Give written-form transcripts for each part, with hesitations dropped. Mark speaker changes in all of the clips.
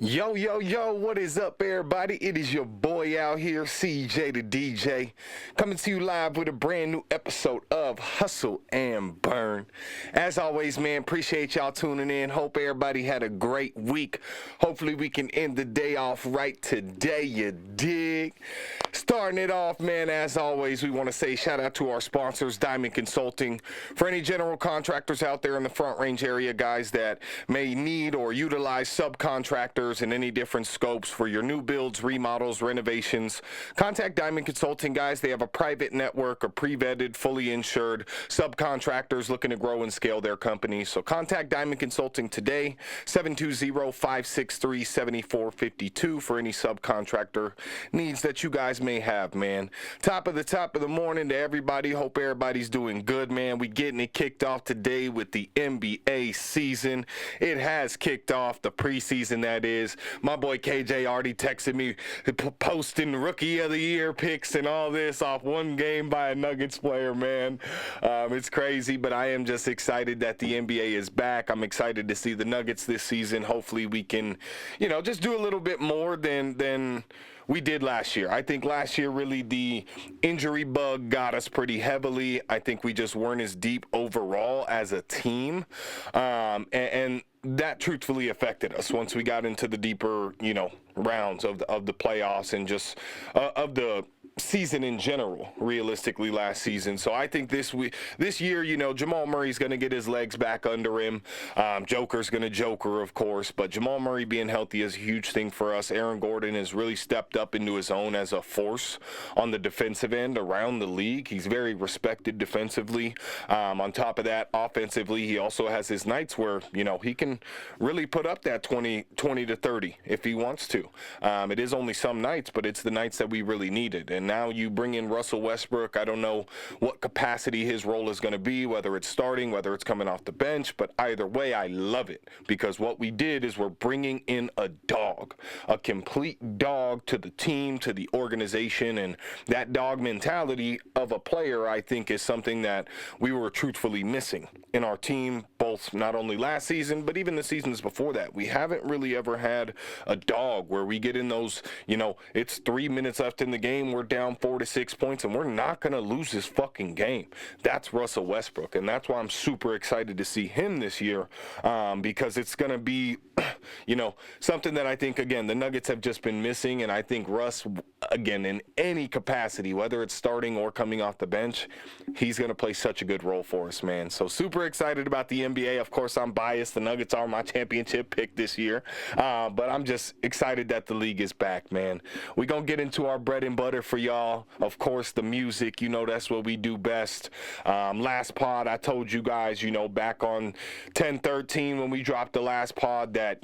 Speaker 1: Yo, yo, yo, what is up, everybody? It is your boy out here, CJ the DJ, coming to you live with a brand new episode of Hustle and Burn. As always, man, appreciate y'all tuning in. Hope everybody had a great week. Hopefully, we can end the day off right today, you dig? Starting it off, man, as always, we want to say shout out to our sponsors, Diamond Consulting. For any general contractors out there in the Front Range area, guys, that may need or utilize subcontractors in any different scopes for your new builds, remodels, renovations, contact Diamond Consulting, guys. They have a private network of pre-vetted, fully insured subcontractors looking to grow and scale their company. So contact Diamond Consulting today, 720-563-7452 for any subcontractor needs that you guys may have, man. Top of the morning to everybody. Hope everybody's doing good, man. We getting it kicked off today with the NBA season. It has kicked off, the preseason that is. My boy KJ already texted me posting rookie of the year picks and all this off one game by a Nuggets player, man. It's crazy, but I am just excited that the NBA is back. I'm excited to see the Nuggets this season. Hopefully we can, just do a little bit more than we did last year. I think last year really the injury bug got us pretty heavily. I think we just weren't as deep overall as a team. And that truthfully affected us once we got into the deeper, rounds of the playoffs and just of the season in general, realistically, last season. So I think this year, Jamal Murray's going to get his legs back under him. Joker's going to Joker, of course, but Jamal Murray being healthy is a huge thing for us. Aaron Gordon has really stepped up into his own as a force on the defensive end around the league. He's very respected defensively. On top of that, offensively, he also has his nights where, he can really put up that 20 to 30 if he wants to. It is only some nights, but it's the nights that we really needed. And now you bring in Russell Westbrook. I don't know what capacity his role is going to be, whether it's starting, whether it's coming off the bench, but either way, I love it because what we did is we're bringing in a dog, a complete dog to the team, to the organization, and that dog mentality of a player, I think, is something that we were truthfully missing in our team, both not only last season, but even the seasons before that. We haven't really ever had a dog where we get in those, it's 3 minutes left in the game, we're down 4 to 6 points, and we're not going to lose this fucking game. That's Russell Westbrook, and that's why I'm super excited to see him this year because it's going to be, something that I think, again, the Nuggets have just been missing, and I think Russ, again, in any capacity, whether it's starting or coming off the bench, he's going to play such a good role for us, man. So super excited about the NBA. Of course, I'm biased. The Nuggets are my championship pick this year, but I'm just excited that the league is back, man. We're going to get into our bread and butter for y'all. Of course, the music, that's what we do best. Last pod, I told you guys, back on 10/13 when we dropped the last pod that,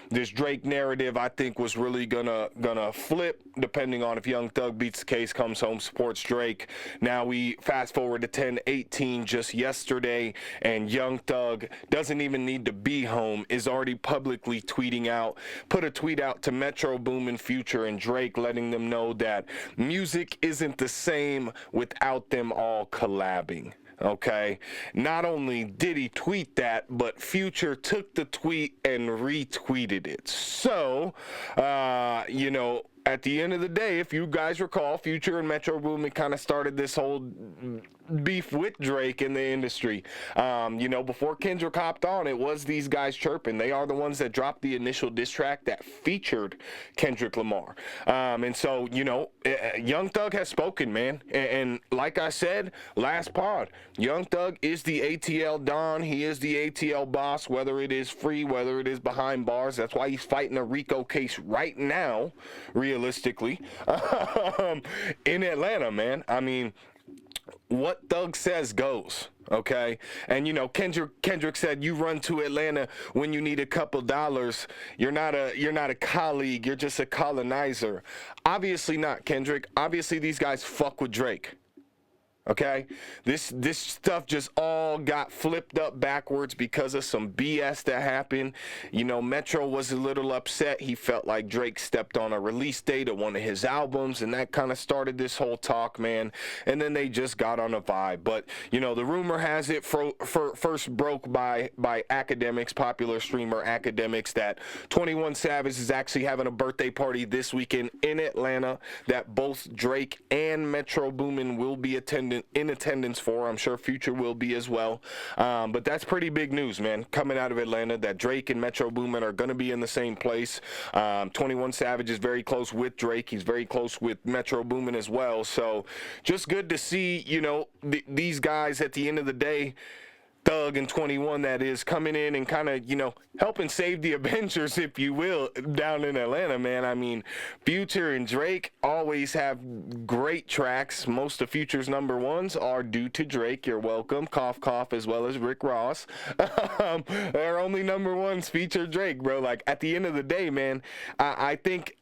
Speaker 1: this Drake narrative, I think, was really gonna flip depending on if Young Thug beats the case, comes home, supports Drake. Now we fast forward to 10/18 just yesterday, and Young Thug doesn't even need to be home, is already publicly tweeting out, put a tweet out to Metro Boomin, Future, and Drake, letting them know that music isn't the same without them all collabing. Okay, not only did he tweet that, but Future took the tweet and retweeted it. So, at the end of the day, if you guys recall, Future and Metro Boomin kind of started this whole beef with Drake in the industry. Before Kendrick hopped on, it was these guys chirping. They are the ones that dropped the initial diss track that featured Kendrick Lamar. And so, Young Thug has spoken, man. And like I said, last pod, Young Thug is the ATL Don. He is the ATL boss, whether it is free, whether it is behind bars. That's why he's fighting a RICO case right now, realistically, in Atlanta, man. I mean, what Thug says goes, okay? And, Kendrick said, you run to Atlanta when you need a couple dollars. You're not a colleague. You're just a colonizer. Obviously not, Kendrick. Obviously these guys fuck with Drake. Okay, this stuff just all got flipped up backwards because of some BS that happened. You know, Metro was a little upset. He felt like Drake stepped on a release date of one of his albums, and that kind of started this whole talk, man. And then they just got on a vibe. But you know, the rumor has it first broke by Academics, popular streamer Academics, that 21 Savage is actually having a birthday party this weekend in Atlanta that both Drake and Metro Boomin will be in attendance for. I'm sure Future will be as well. But that's pretty big news, man, coming out of Atlanta, that Drake and Metro Boomin are going to be in the same place. 21 Savage is very close with Drake. He's very close with Metro Boomin as well. So just good to see, you know, these guys at the end of the day, Thug and 21, that is, coming in and kind of, you know, helping save the Avengers, if you will, down in Atlanta, man. I mean, Future and Drake always have great tracks. Most of Future's number ones are due to Drake. You're welcome. Cough, cough, as well as Rick Ross. Their only number ones feature Drake, bro. Like, at the end of the day, man, I think...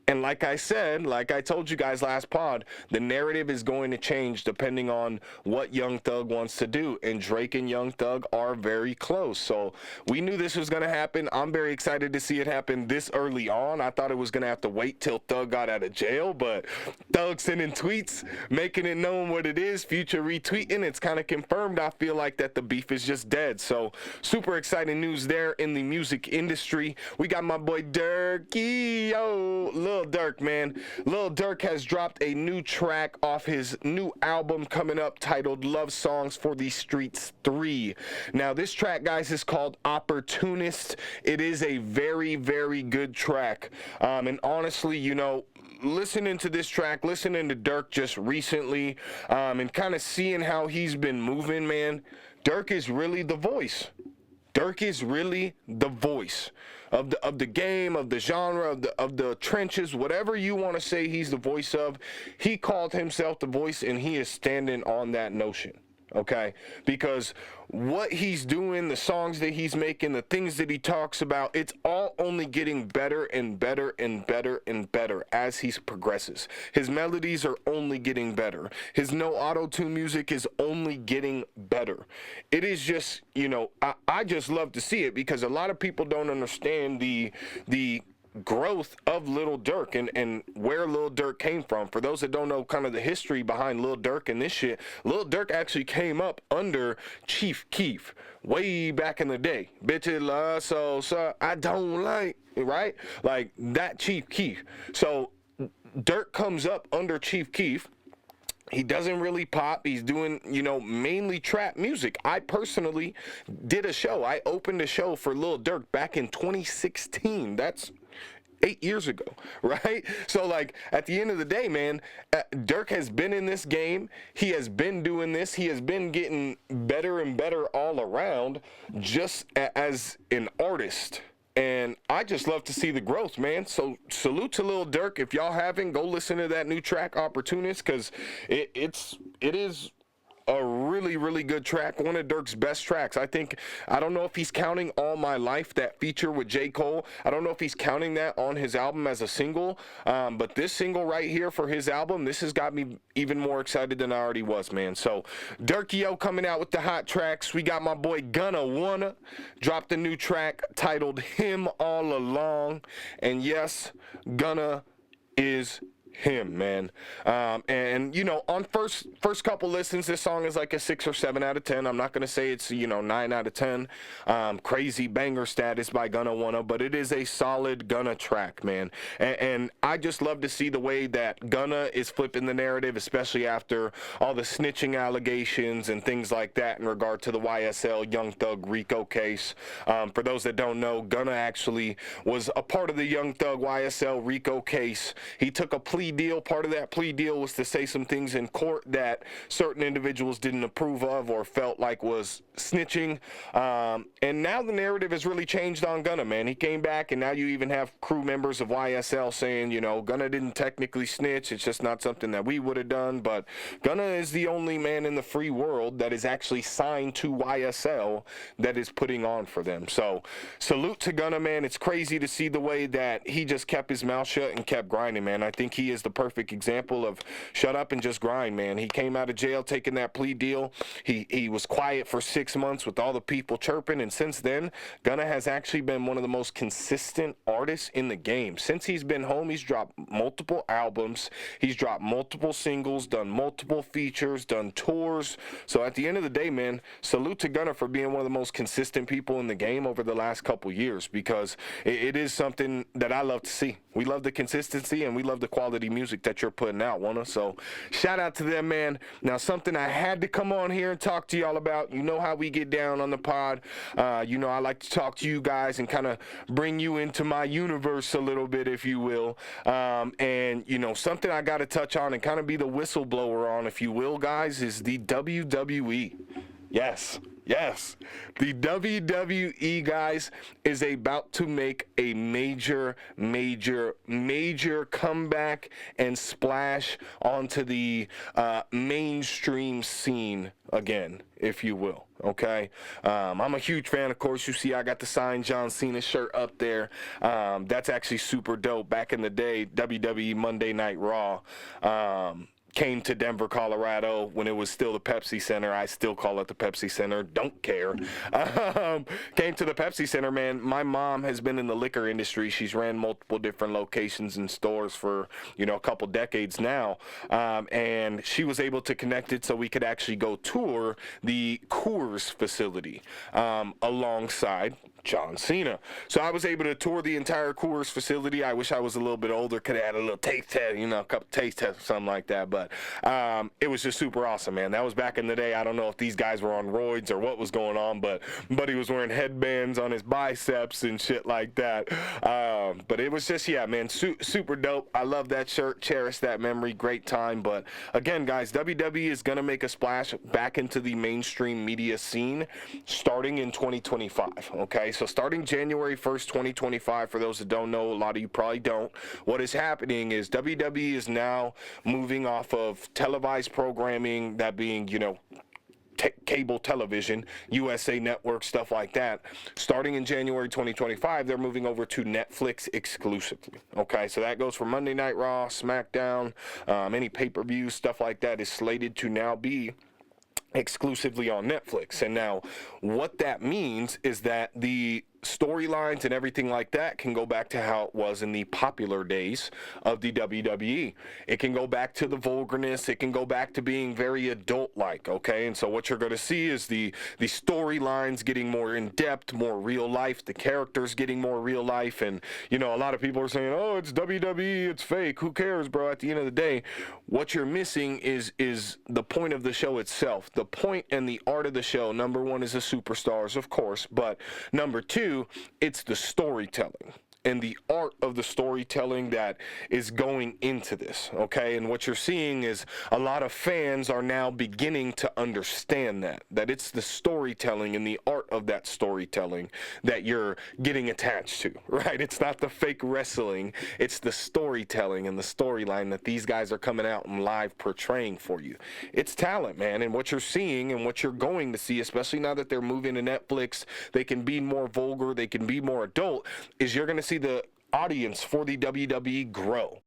Speaker 1: And like I said, like I told you guys last pod, the narrative is going to change depending on what Young Thug wants to do. And Drake and Young Thug are very close. So we knew this was going to happen. I'm very excited to see it happen this early on. I thought it was going to have to wait till Thug got out of jail. But Thug sending tweets, making it known what it is, Future retweeting. It's kind of confirmed, I feel like, that the beef is just dead. So super exciting news there in the music industry. We got my boy Durky, yo, Lil Durk, man. Lil Durk has dropped a new track off his new album coming up titled Love Songs for the Streets 3. Now, this track, guys, is called Opportunist. It is a very, very good track. And honestly, you know, listening to this track, listening to Durk just recently, and kind of seeing how he's been moving, man, Durk is really the voice. Durk is really the voice of the game, of the genre, of the trenches, whatever you want to say he's the voice of. He called himself the voice, and he is standing on that notion, okay? Because what he's doing, the songs that he's making, the things that he talks about, it's all only getting better and better and better and better as he progresses. His melodies are only getting better. His no auto-tune music is only getting better. It is just, you know, I just love to see it, because a lot of people don't understand the growth of Lil Durk and where Lil Durk came from. For those that don't know kind of the history behind Lil Durk and this shit, Lil Durk actually came up under Chief Keef way back in the day. Bitches love so I don't like, right? Like that Chief Keef. So Durk comes up under Chief Keef. He doesn't really pop. He's doing, you know, mainly trap music. I personally did a show. I opened a show for Lil Durk back in 2016. That's 8 years ago, right? So, like, at the end of the day, man, Durk has been in this game. He has been doing this. He has been getting better and better all around just as an artist. And I just love to see the growth, man. So salute to Lil Durk. If y'all haven't, go listen to that new track, Opportunist, because it is a really, really good track. One of Durk's best tracks. I don't know if he's counting All My Life, that feature with J. Cole. I don't know if he's counting that on his album as a single. But this single right here for his album, this has got me even more excited than I already was, man. So Durkio coming out with the hot tracks. We got my boy Gunna Wanna dropped a new track titled Him All Along. And yes, Gunna is him, man. And you know, on first couple listens, this song is like a 6 or 7 out of 10. I'm not gonna say it's, you know, 9 out of 10 crazy banger status by Gunna Wanna, but it is a solid Gunna track, man. And I just love to see the way that Gunna is flipping the narrative, especially after all the snitching allegations and things like that in regard to the YSL Young Thug Rico case. For those that don't know, Gunna actually was a part of the Young Thug YSL Rico case. He took a plea deal. Part of that plea deal was to say some things in court that certain individuals didn't approve of or felt like was snitching, and now the narrative has really changed on Gunna, man. He came back, and now you even have crew members of YSL saying, you know, Gunna didn't technically snitch. It's just not something that we would have done. But Gunna is the only man in the free world that is actually signed to YSL that is putting on for them. So salute to Gunna, man. It's crazy to see the way that he just kept his mouth shut and kept grinding, man. I think he is the perfect example of shut up and just grind, man. He came out of jail taking that plea deal. He was quiet for 6 months with all the people chirping, and since then, Gunna has actually been one of the most consistent artists in the game. Since he's been home, he's dropped multiple albums, he's dropped multiple singles, done multiple features, done tours. So at the end of the day, man, salute to Gunna for being one of the most consistent people in the game over the last couple years, because it is something that I love to see. We love the consistency, and we love the quality music that you're putting out, Wanna. So shout out to them, man. Now, something I had to come on here and talk to y'all about. You know how we get down on the pod. You know, I like to talk to you guys and kind of bring you into my universe a little bit, if you will. And, you know, something I got to touch on and kind of be the whistleblower on, if you will, guys, is the WWE. Yes. The WWE, guys, is about to make a major comeback and splash onto the mainstream scene again, if you will. Okay, I'm a huge fan. Of course, you see I got the signed John Cena shirt up there. That's actually super dope. Back in the day, WWE Monday Night Raw came to Denver, Colorado, when it was still the Pepsi Center. I still call it the Pepsi Center. Don't care. Came to the Pepsi Center, man. My mom has been in the liquor industry. She's ran multiple different locations and stores for, you know, a couple decades now. And she was able to connect it so we could actually go tour the Coors facility alongside John Cena. So I was able to tour the entire Coors facility. I wish I was a little bit older, could have had a little taste test, you know, a couple taste tests or something like that. But it was just super awesome, man. That was back in the day. I don't know if these guys were on roids or what was going on, but he was wearing headbands on his biceps and shit like that. But it was just, yeah, man, super dope. I love that shirt. Cherish that memory. Great time. But again, guys, WWE is going to make a splash back into the mainstream media scene starting in 2025. Okay. So starting January 1st, 2025, for those that don't know, a lot of you probably don't, what is happening is WWE is now moving off of televised programming, that being, you know, cable television, USA Network, stuff like that. Starting in January 2025, they're moving over to Netflix exclusively. Okay, so that goes for Monday Night Raw, SmackDown, any pay-per-view, stuff like that is slated to now be exclusively on Netflix. And now what that means is that the storylines and everything like that can go back to how it was in the popular days of the WWE. It can go back to the vulgarness. It can go back to being very adult-like, okay? And so what you're going to see is the storylines getting more in-depth, more real life, the characters getting more real life. And, you know, a lot of people are saying, oh, it's WWE, it's fake. Who cares, bro? At the end of the day, what you're missing is the point of the show itself. The point and the art of the show, number one, is the superstars, of course, but number two, it's the storytelling and the art of the storytelling that is going into this, okay? And what you're seeing is a lot of fans are now beginning to understand that it's the storytelling and the art of that storytelling that you're getting attached to, right? It's not the fake wrestling, it's the storytelling and the storyline that these guys are coming out and live portraying for you. It's talent, man, and what you're seeing and what you're going to see, especially now that they're moving to Netflix, they can be more vulgar, they can be more adult, is you're going to see the audience for the WWE grow.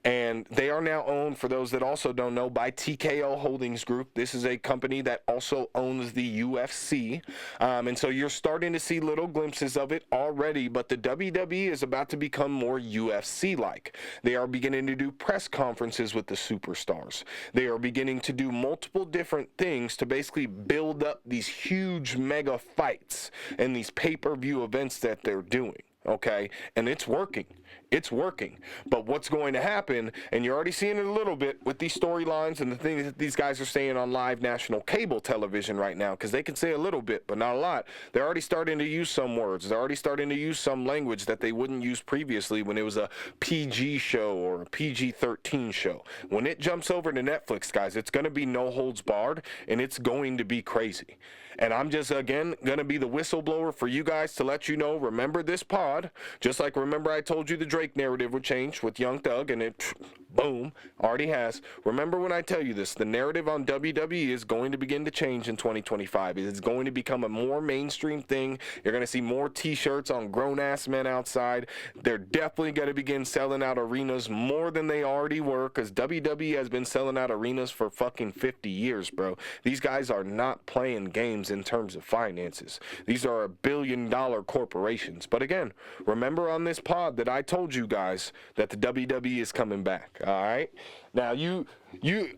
Speaker 1: And they are now owned, for those that also don't know, by TKO Holdings Group. This is a company that also owns the UFC. And so you're starting to see little glimpses of it already, but the WWE is about to become more UFC-like. They are beginning to do press conferences with the superstars. They are beginning to do multiple different things to basically build up these huge mega fights and these pay-per-view events that they're doing. Okay, and it's working. But what's going to happen, and you're already seeing it a little bit with these storylines and the things that these guys are saying on live national cable television right now, because they can say a little bit, but not a lot. They're already starting to use some words. They're already starting to use some language that they wouldn't use previously when it was a PG show or a PG-13 show. When it jumps over to Netflix, guys, it's going to be no holds barred, and it's going to be crazy. And I'm just, again, going to be the whistleblower for you guys to let you know, remember this pod, just like remember I told you the Drake narrative would change with Young Thug, and it, boom, already has. Remember when I tell you this, the narrative on WWE is going to begin to change in 2025. It's going to become a more mainstream thing. You're going to see more T-shirts on grown-ass men outside. They're definitely going to begin selling out arenas more than they already were, because WWE has been selling out arenas for fucking 50 years, bro. These guys are not playing games in terms of finances. These are billion-dollar corporations. But again, remember on this pod that I told you guys that the WWE is coming back, all right? Now,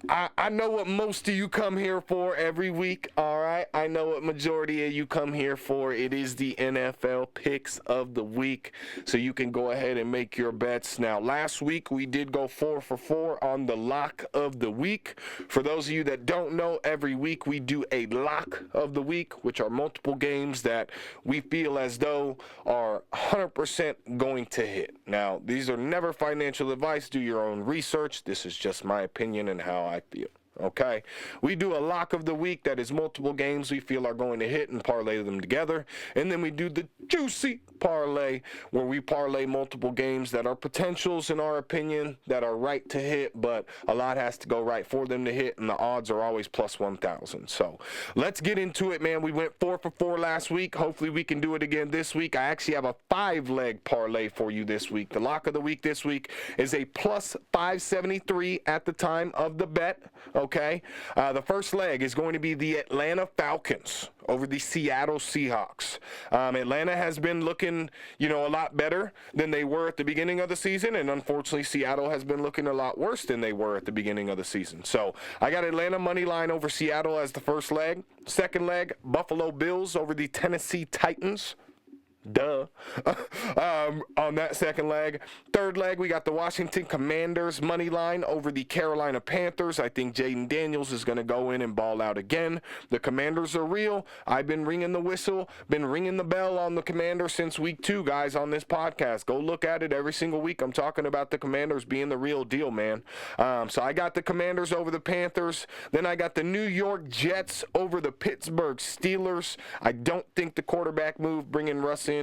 Speaker 1: I know what most of you come here for every week, all right? I know what majority of you come here for. It is the NFL picks of the week, so you can go ahead and make your bets. Now, last week, we did go 4 for 4 on the lock of the week. For those of you that don't know, every week we do a lock of the week, which are multiple games that we feel as though are 100% going to hit. Now, these are never financial advice. Do your own research. This is just my opinion and how I feel. Okay, we do a lock of the week that is multiple games we feel are going to hit and parlay them together, and then we do the juicy parlay where we parlay multiple games that are potentials in our opinion that are right to hit, but a lot has to go right for them to hit, and the odds are always plus 1,000. So let's get into it, man. We went 4 for 4 last week. Hopefully we can do it again this week. I actually have a 5-leg parlay for you this week. The lock of the week this week is a plus 573 at the time of the bet. Okay, the first leg is going to be the Atlanta Falcons over the Seattle Seahawks. Atlanta has been looking, a lot better than they were at the beginning of the season, and unfortunately, Seattle has been looking a lot worse than they were at the beginning of the season. So I got Atlanta money line over Seattle as the first leg. Second leg, Buffalo Bills over the Tennessee Titans. Duh. On that second leg. Third leg, we got the Washington Commanders money line over the Carolina Panthers. I think Jaden Daniels is going to go in and ball out again. The Commanders are real. I've been ringing the whistle, been ringing the bell on the Commanders since week 2, guys, on this podcast. Go look at it every single week. I'm talking about the Commanders being the real deal, man. So I got the Commanders over the Panthers. Then I got the New York Jets over the Pittsburgh Steelers. I don't think the quarterback move, bringing Russ in,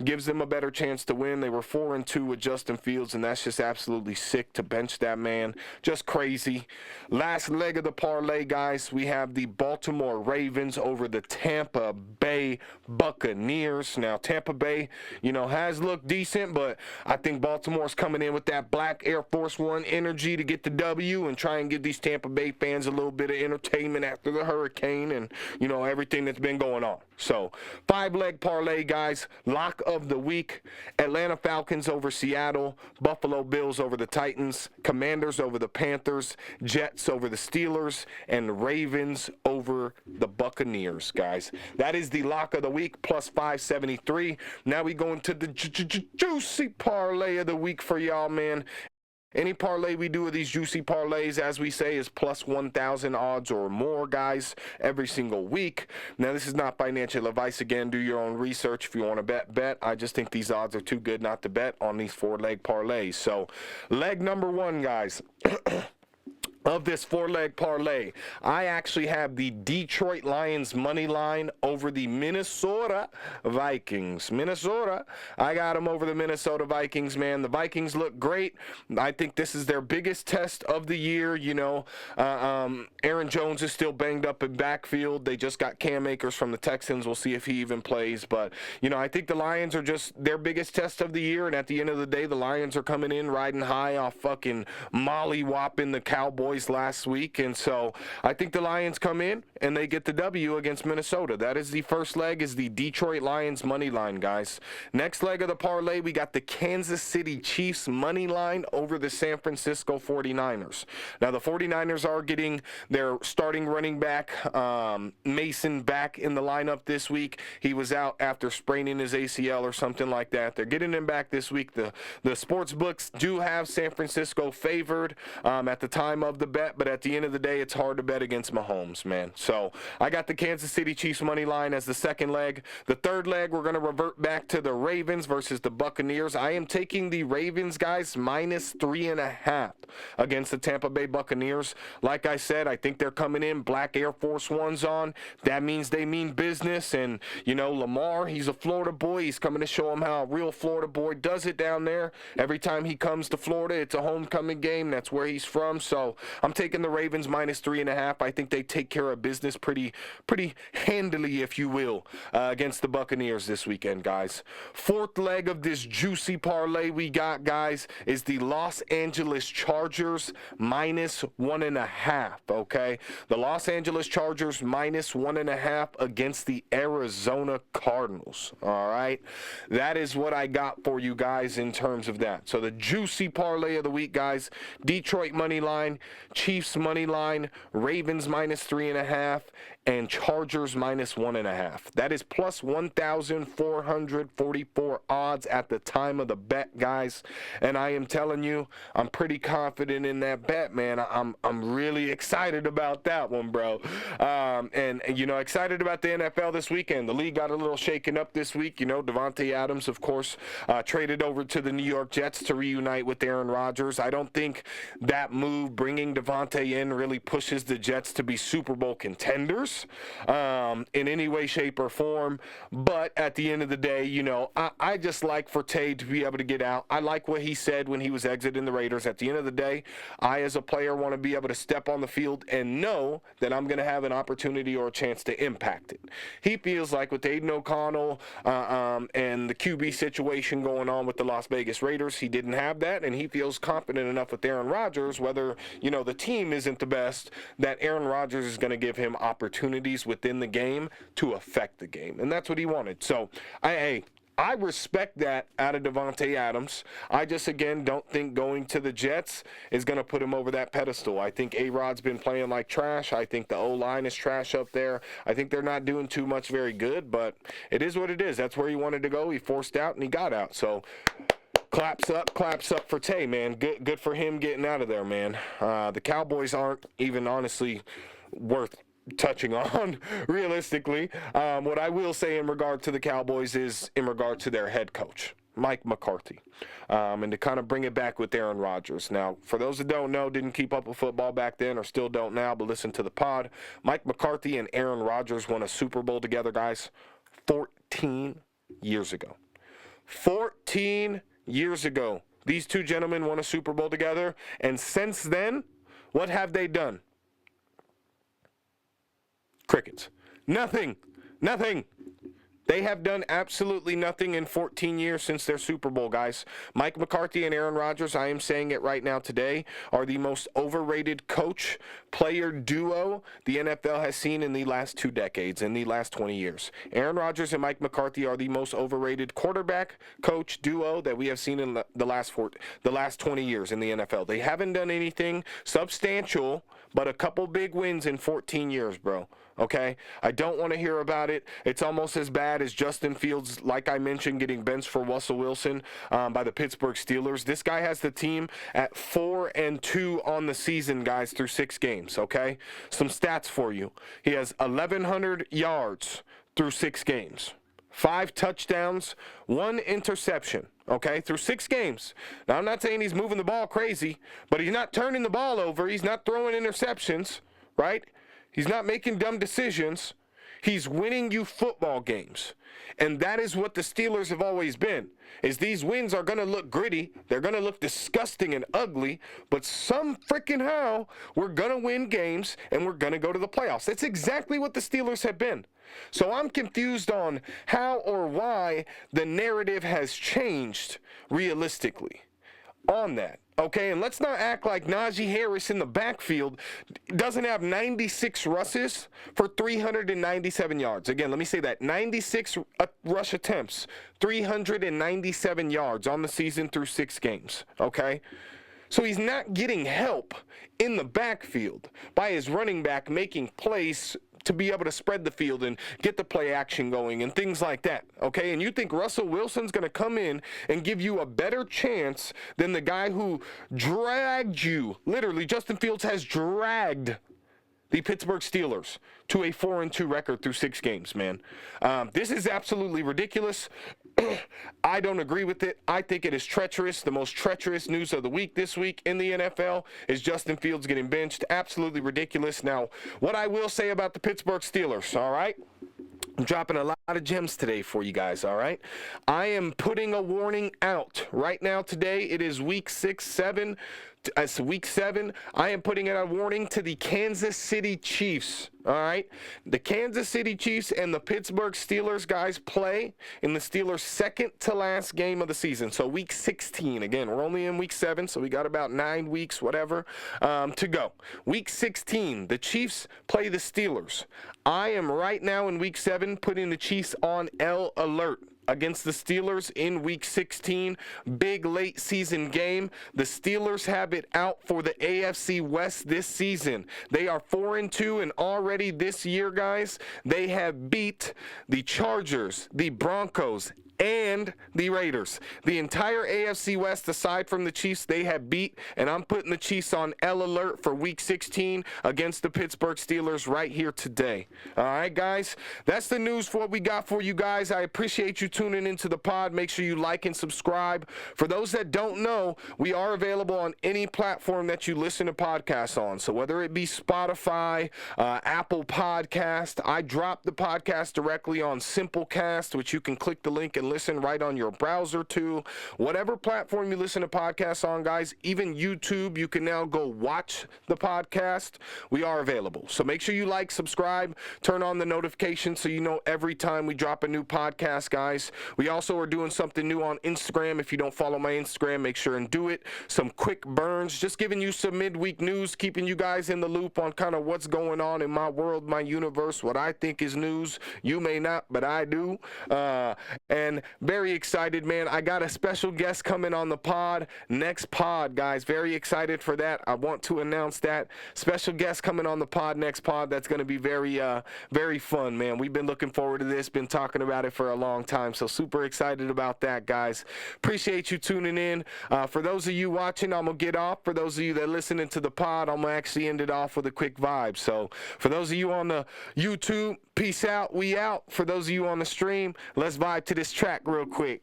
Speaker 1: gives them a better chance to win. They were 4-2 with Justin Fields, and that's just absolutely sick to bench that man. Just crazy. Last leg of the parlay, guys, we have the Baltimore Ravens over the Tampa Bay Buccaneers. Now, Tampa Bay, has looked decent, but I think Baltimore's coming in with that black Air Force One energy to get the W and try and give these Tampa Bay fans a little bit of entertainment after the hurricane and, everything that's been going on. So, 5-leg parlay, guys. Lock of the week, Atlanta Falcons over Seattle, Buffalo Bills over the Titans, Commanders over the Panthers, Jets over the Steelers, and Ravens over the Buccaneers, guys. That is the lock of the week, plus 573. Now we go into the juicy parlay of the week for y'all, man. Any parlay we do of these juicy parlays, as we say, is plus 1,000 odds or more, guys, every single week. Now, this is not financial advice. Again, do your own research. If you want to bet. I just think these odds are too good not to bet on these 4-leg parlays. So, leg number 1, guys. Of this 4-leg parlay, I actually have the Detroit Lions money line over the Minnesota Vikings. Minnesota, I got them over the Minnesota Vikings, man. The Vikings look great. I think this is their biggest test of the year. Aaron Jones is still banged up in backfield. They just got Cam Akers from the Texans. We'll see if he even plays. But, I think the Lions are just their biggest test of the year. And at the end of the day, the Lions are coming in riding high off fucking molly-whopping the Cowboys last week, and so I think the Lions come in and they get the W against Minnesota. That is the first leg, is the Detroit Lions money line, guys. Next leg of the parlay, we got the Kansas City Chiefs money line over the San Francisco 49ers. Now, the 49ers are getting their starting running back, Mason, back in the lineup this week. He was out after spraining his ACL or something like that. They're getting him back this week. The sports books do have San Francisco favored at the time of the the bet, but at the end of the day, it's hard to bet against Mahomes, man. So I got the Kansas City Chiefs money line as the second leg. The third leg, we're going to revert back to the Ravens versus the Buccaneers. I am taking the Ravens, guys, minus 3.5 against the Tampa Bay Buccaneers. Like I said, I think they're coming in black Air Force Ones on. That means they mean business. And, you know, Lamar, he's a Florida boy. He's coming to show him how a real Florida boy does it down there. Every time he comes to Florida, it's a homecoming game. That's where he's from. So I'm taking the Ravens minus 3.5. I think they take care of business pretty handily, if you will, against the Buccaneers this weekend, guys. Fourth leg of this juicy parlay we got, guys, is the Los Angeles Chargers minus 1.5, okay? The Los Angeles Chargers minus 1.5 against the Arizona Cardinals, all right? That is what I got for you guys in terms of that. So the juicy parlay of the week, guys, Detroit money line, Chiefs money line, Ravens minus 3.5, and Chargers minus 1.5. That is plus 1,444 odds at the time of the bet, guys. And I am telling you, I'm pretty confident in that bet, man. I'm really excited about that one, bro. And you know, excited about the NFL this weekend. The league got a little shaken up this week. You know, Davante Adams, of course, traded over to the New York Jets to reunite with Aaron Rodgers. I don't think that move, bringing Davante in, really pushes the Jets to be Super Bowl contenders in any way, shape, or form. But at the end of the day, you know, I just like for Tay to be able to get out. I like what he said when he was exiting the Raiders. At the end of the day, I, as a player, want to be able to step on the field and know that I'm going to have an opportunity or a chance to impact it. He feels like with Aiden O'Connell and the QB situation going on with the Las Vegas Raiders, he didn't have that, and he feels confident enough with Aaron Rodgers, whether, you know, the team isn't the best, that Aaron Rodgers is going to give him opportunities within the game to affect the game. And that's what he wanted. So, I respect that out of Davante Adams. I just, again, don't think going to the Jets is going to put him over that pedestal. I think A-Rod's been playing like trash. I think the O-line is trash up there. I think they're not doing too much very good, but it is what it is. That's where he wanted to go. He forced out, and he got out. So, claps up for Tay, man. Good for him getting out of there, man. The Cowboys aren't even, honestly, worth touching on realistically. What I will say in regard to the Cowboys is in regard to their head coach, Mike McCarthy, and to kind of bring it back with Aaron Rodgers. Now, for those that don't know, didn't keep up with football back then or still don't now, but listen to the pod, Mike McCarthy and Aaron Rodgers won a Super Bowl together, guys, 14 years ago. 14 years ago, these two gentlemen won a Super Bowl together, and since then, what have they done? Crickets. Nothing. They have done absolutely nothing in 14 years since their Super Bowl, guys. Mike McCarthy and Aaron Rodgers, I am saying it right now today, are the most overrated coach-player duo the NFL has seen in the last 2 decades, in the last 20 years. Aaron Rodgers and Mike McCarthy are the most overrated quarterback-coach duo that we have seen in the last 20 years in the NFL. They haven't done anything substantial, but a couple big wins in 14 years, bro. Okay? I don't want to hear about it. It's almost as bad as Justin Fields, like I mentioned, getting benched for Russell Wilson by the Pittsburgh Steelers. This guy has the team at 4-2 on the season, guys, through 6 games, okay? Some stats for you. He has 1,100 yards through 6 games. 5 touchdowns, 1 interception, okay, through 6 games. Now, I'm not saying he's moving the ball crazy, but he's not turning the ball over. He's not throwing interceptions, right? He's not making dumb decisions. He's winning you football games. And that is what the Steelers have always been, is these wins are going to look gritty. They're going to look disgusting and ugly, but some freaking how we're going to win games and we're going to go to the playoffs. That's exactly what the Steelers have been. So I'm confused on how or why the narrative has changed realistically on that. Okay, and let's not act like Najee Harris in the backfield doesn't have 96 rushes for 397 yards. Again, let me say that. 96 rush attempts, 397 yards on the season through 6 games. Okay? So he's not getting help in the backfield by his running back making plays to be able to spread the field and get the play action going and things like that, okay? And you think Russell Wilson's going to come in and give you a better chance than the guy who dragged you, literally, Justin Fields has dragged the Pittsburgh Steelers to a 4-2 record through 6 games, man. This is absolutely ridiculous. I don't agree with it. I think it is treacherous. The most treacherous news of the week this week in the NFL is Justin Fields getting benched. Absolutely ridiculous. Now, what I will say about the Pittsburgh Steelers, all right? I'm dropping a lot of gems today for you guys, all right? I am putting a warning out. Right now, today, it is week 7. As week 7, I am putting out a warning to the Kansas City Chiefs, all right? The Kansas City Chiefs and the Pittsburgh Steelers, guys, play in the Steelers' second to last game of the season. So week 16, again, we're only in week 7, so we got about 9 weeks, whatever, to go. Week 16, the Chiefs play the Steelers. I am right now in week 7 putting the Chiefs on L alert against the Steelers in week 16. Big late season game. The Steelers have it out for the AFC West this season. They are 4-2, and already this year, guys, they have beat the Chargers, the Broncos, and the Raiders. The entire AFC West, aside from the Chiefs, they have beat, and I'm putting the Chiefs on L alert for week 16 against the Pittsburgh Steelers right here today. All right, guys, that's the news for what we got for you guys. I appreciate you tuning into the pod. Make sure you like and subscribe. For those that don't know, we are available on any platform that you listen to podcasts on. So whether it be Spotify, Apple Podcast, I drop the podcast directly on Simplecast, which you can click the link and listen right on your browser to. Whatever platform you listen to podcasts on, guys, even YouTube, you can now go watch the podcast. We are available. So make sure you like, subscribe, turn on the notifications so you know every time we drop a new podcast, guys. We also are doing something new on Instagram. If you don't follow my Instagram, make sure and do it. Some quick burns, just giving you some midweek news, keeping you guys in the loop on kind of what's going on in my world, my universe, what I think is news. You may not, but I do. And very excited, man. I got a special guest coming on the pod, next pod, guys. Very excited for that. I want to announce that. Special guest coming on the pod, next pod. That's going to be very, very fun, man. We've been looking forward to this, been talking about it for a long time, so super excited about that, guys. Appreciate you tuning in. For those of you watching, I'm going to get off. For those of you that listening to the pod, I'm going to actually end it off with a quick vibe. So for those of you on the YouTube, peace out. We out. For those of you on the stream, let's vibe to this track real quick.